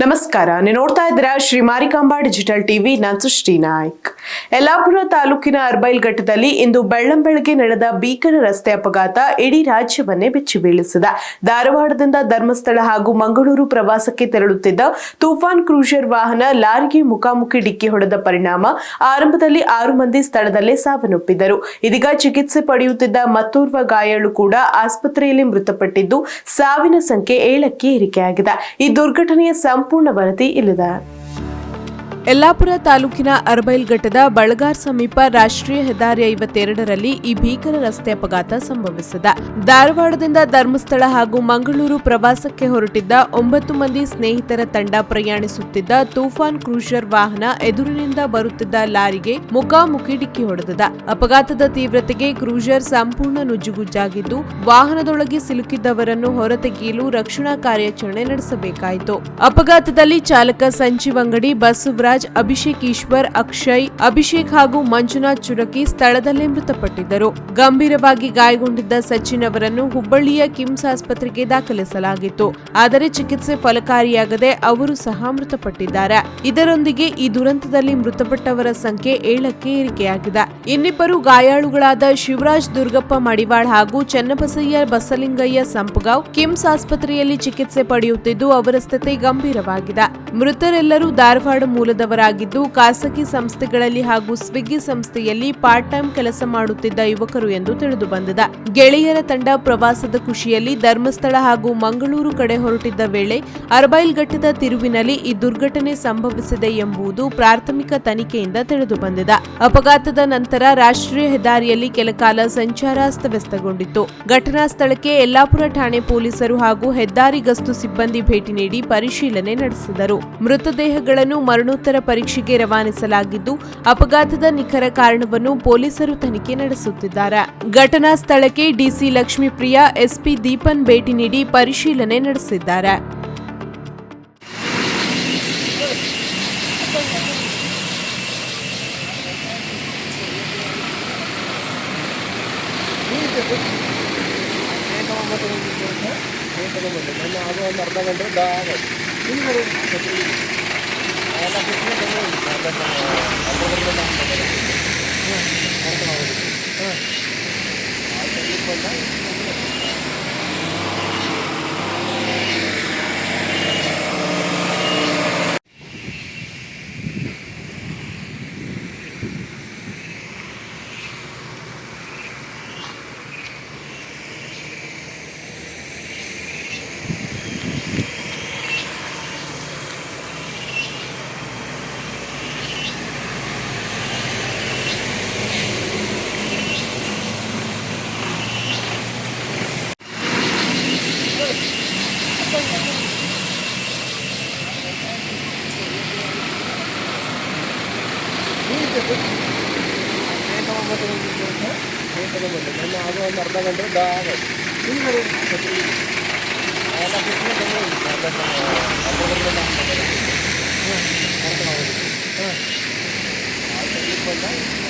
ನಮಸ್ಕಾರ, ನೀವು ನೋಡ್ತಾ ಇದ್ದೀರಾ ಶ್ರೀ ಮಾರಿಕಾಂಬಾ ಡಿಜಿಟಲ್ ಟಿವಿ. ನಾನು ಸೃಷ್ಟಿ ನಾಯ್ಕ್. ಯಲ್ಲಾಪುರ ತಾಲೂಕಿನ ಅರ್ಬೈಲ್ ಘಟ್ಟದಲ್ಲಿ ಇಂದು ಬೆಳ್ಳಂಬೆಳಗ್ಗೆ ನಡೆದ ಭೀಕರ ರಸ್ತೆ ಅಪಘಾತ ಇಡೀ ರಾಜ್ಯವನ್ನೇ ಬೆಚ್ಚಿ ಬೀಳಿಸಿದೆ. ಧಾರವಾಡದಿಂದ ಧರ್ಮಸ್ಥಳ ಹಾಗೂ ಮಂಗಳೂರು ಪ್ರವಾಸಕ್ಕೆ ತೆರಳುತ್ತಿದ್ದ ತೂಫಾನ್ ಕ್ರೂಸರ್ ವಾಹನ ಲಾರಿಗೆ ಮುಖಾಮುಖಿ ಡಿಕ್ಕಿ ಹೊಡೆದ ಪರಿಣಾಮ ಆರಂಭದಲ್ಲಿ 6 ಮಂದಿ ಸ್ಥಳದಲ್ಲೇ ಸಾವನ್ನಪ್ಪಿದ್ದರು. ಇದೀಗ ಚಿಕಿತ್ಸೆ ಪಡೆಯುತ್ತಿದ್ದ ಮತ್ತೋರ್ವ ಗಾಯಾಳು ಕೂಡ ಆಸ್ಪತ್ರೆಯಲ್ಲಿ ಮೃತಪಟ್ಟಿದ್ದು, ಸಾವಿನ ಸಂಖ್ಯೆ 7ಕ್ಕೆ ಏರಿಕೆಯಾಗಿದೆ. ಈ ದುರ್ಘಟನೆಯ ಸಂಪೂರ್ಣ ವರದಿ ಇಲ್ಲಿದೆ. ಯಲ್ಲಾಪುರ ತಾಲೂಕಿನ ಅರ್ಬೈಲ್ ಘಟ್ಟದ ಬಳಗಾರ್ ಸಮೀಪ ರಾಷ್ಟ್ರೀಯ ಹೆದ್ದಾರಿ 52ರಲ್ಲಿ ಈ ಭೀಕರ ರಸ್ತೆ ಅಪಘಾತ ಸಂಭವಿಸಿದೆ. ಧಾರವಾಡದಿಂದ ಧರ್ಮಸ್ಥಳ ಹಾಗೂ ಮಂಗಳೂರು ಪ್ರವಾಸಕ್ಕೆ ಹೊರಟಿದ್ದ 9 ಮಂದಿ ಸ್ನೇಹಿತರ ತಂಡ ಪ್ರಯಾಣಿಸುತ್ತಿದ್ದ ತೂಫಾನ್ ಕ್ರೂಸರ್ ವಾಹನ ಎದುರಿನಿಂದ ಬರುತ್ತಿದ್ದ ಲಾರಿಗೆ ಮುಖಾಮುಖಿ ಡಿಕ್ಕಿ ಹೊಡೆದಿದೆ. ಅಪಘಾತದ ತೀವ್ರತೆಗೆ ಕ್ರೂಸರ್ ಸಂಪೂರ್ಣ ನುಜ್ಜುಗುಜ್ಜಾಗಿದ್ದು, ವಾಹನದೊಳಗೆ ಸಿಲುಕಿದ್ದವರನ್ನು ಹೊರತೆಗೆಯಲು ರಕ್ಷಣಾ ಕಾರ್ಯಾಚರಣೆ ನಡೆಸಬೇಕಾಯಿತು. ಅಪಘಾತದಲ್ಲಿ ಚಾಲಕ ಸಂಜೀವ್ ಅಂಗಡಿ, ಬಸವರಾಜ್, ಅಭಿಷೇಕ್ ಈಶ್ವರ್, ಅಕ್ಷಯ್, ಅಭಿಷೇಕ್ ಹಾಗೂ ಮಂಜುನಾಥ್ ಚುರಕಿ ಸ್ಥಳದಲ್ಲೇ ಮೃತಪಟ್ಟಿದ್ದರು. ಗಂಭೀರವಾಗಿ ಗಾಯಗೊಂಡಿದ್ದ ಸಚಿನ್ ಅವರನ್ನು ಹುಬ್ಬಳ್ಳಿಯ ಕಿಮ್ಸ್ ಆಸ್ಪತ್ರೆಗೆ ದಾಖಲಿಸಲಾಗಿತ್ತು. ಆದರೆ ಚಿಕಿತ್ಸೆ ಫಲಕಾರಿಯಾಗದೆ ಅವರು ಸಹ ಮೃತಪಟ್ಟಿದ್ದಾರೆ. ಇದರೊಂದಿಗೆ ಈ ದುರಂತದಲ್ಲಿ ಮೃತಪಟ್ಟವರ ಸಂಖ್ಯೆ 7ಕ್ಕೆ ಏರಿಕೆಯಾಗಿದೆ. ಇನ್ನಿಬ್ಬರು ಗಾಯಾಳುಗಳಾದ ಶಿವರಾಜ್ ದುರ್ಗಪ್ಪ ಮಡಿವಾಳ್ ಹಾಗೂ ಚನ್ನಬಸಯ್ಯ ಬಸಲಿಂಗಯ್ಯ ಸಂಪಗಾವ್ ಕಿಮ್ಸ್ ಆಸ್ಪತ್ರೆಯಲ್ಲಿ ಚಿಕಿತ್ಸೆ ಪಡೆಯುತ್ತಿದ್ದು, ಅವರ ಸ್ಥಿತಿ ಗಂಭೀರವಾಗಿದೆ. ಮೃತರೆಲ್ಲರೂ ಧಾರವಾಡ ಮೂಲದವರಾಗಿದ್ದು, ಖಾಸಗಿ ಸಂಸ್ಥೆಗಳಲ್ಲಿ ಹಾಗೂ ಸ್ವಿಗ್ಗಿ ಸಂಸ್ಥೆಯಲ್ಲಿ ಪಾರ್ಟ್ ಟೈಮ್ ಕೆಲಸ ಮಾಡುತ್ತಿದ್ದ ಯುವಕರು ಎಂದು ತಿಳಿದು ಬಂದಿದೆ. ಗೆಳೆಯರ ತಂಡ ಪ್ರವಾಸದ ಖುಷಿಯಲ್ಲಿ ಧರ್ಮಸ್ಥಳ ಹಾಗೂ ಮಂಗಳೂರು ಕಡೆ ಹೊರಟಿದ್ದ ವೇಳೆ ಅರ್ಬೈಲ್ ಘಟ್ಟದ ತಿರುವಿನಲ್ಲಿ ಈ ದುರ್ಘಟನೆ ಸಂಭವಿಸಿದೆ ಎಂಬುದು ಪ್ರಾಥಮಿಕ ತನಿಖೆಯಿಂದ ತಿಳಿದು ಬಂದಿದೆ. ಅಪಘಾತದ ನಂತರ ರಾಷ್ಟ್ರೀಯ ಹೆದ್ದಾರಿಯಲ್ಲಿ ಕೆಲಕಾಲ ಸಂಚಾರ ಅಸ್ತವ್ಯಸ್ತಗೊಂಡಿತ್ತು. ಘಟನಾ ಸ್ಥಳಕ್ಕೆ ಯಲ್ಲಾಪುರ ಠಾಣೆ ಪೊಲೀಸರು ಹಾಗೂ ಹೆದ್ದಾರಿ ಗಸ್ತು ಸಿಬ್ಬಂದಿ ಭೇಟಿ ನೀಡಿ ಪರಿಶೀಲನೆ ನಡೆಸಿದರು. ಮೃತದೇಹಗಳನ್ನು ಮರಣೋತ್ತರ ಪರೀಕ್ಷೆಗೆ ರವಾನಿಸಲಾಗಿದ್ದು, ಅಪಘಾತದ ನಿಖರ ಕಾರಣವನ್ನು ಪೊಲೀಸರು ತನಿಖೆ ನಡೆಸುತ್ತಿದ್ದಾರೆ. ಘಟನಾ ಸ್ಥಳಕ್ಕೆ ಡಿಸಿ ಲಕ್ಷ್ಮೀಪ್ರಿಯಾ, ಎಸ್ಪಿ ದೀಪನ್ ಭೇಟಿ ನೀಡಿ ಪರಿಶೀಲನೆ ನಡೆಸಿದ್ದಾರೆ. ಹಾಂ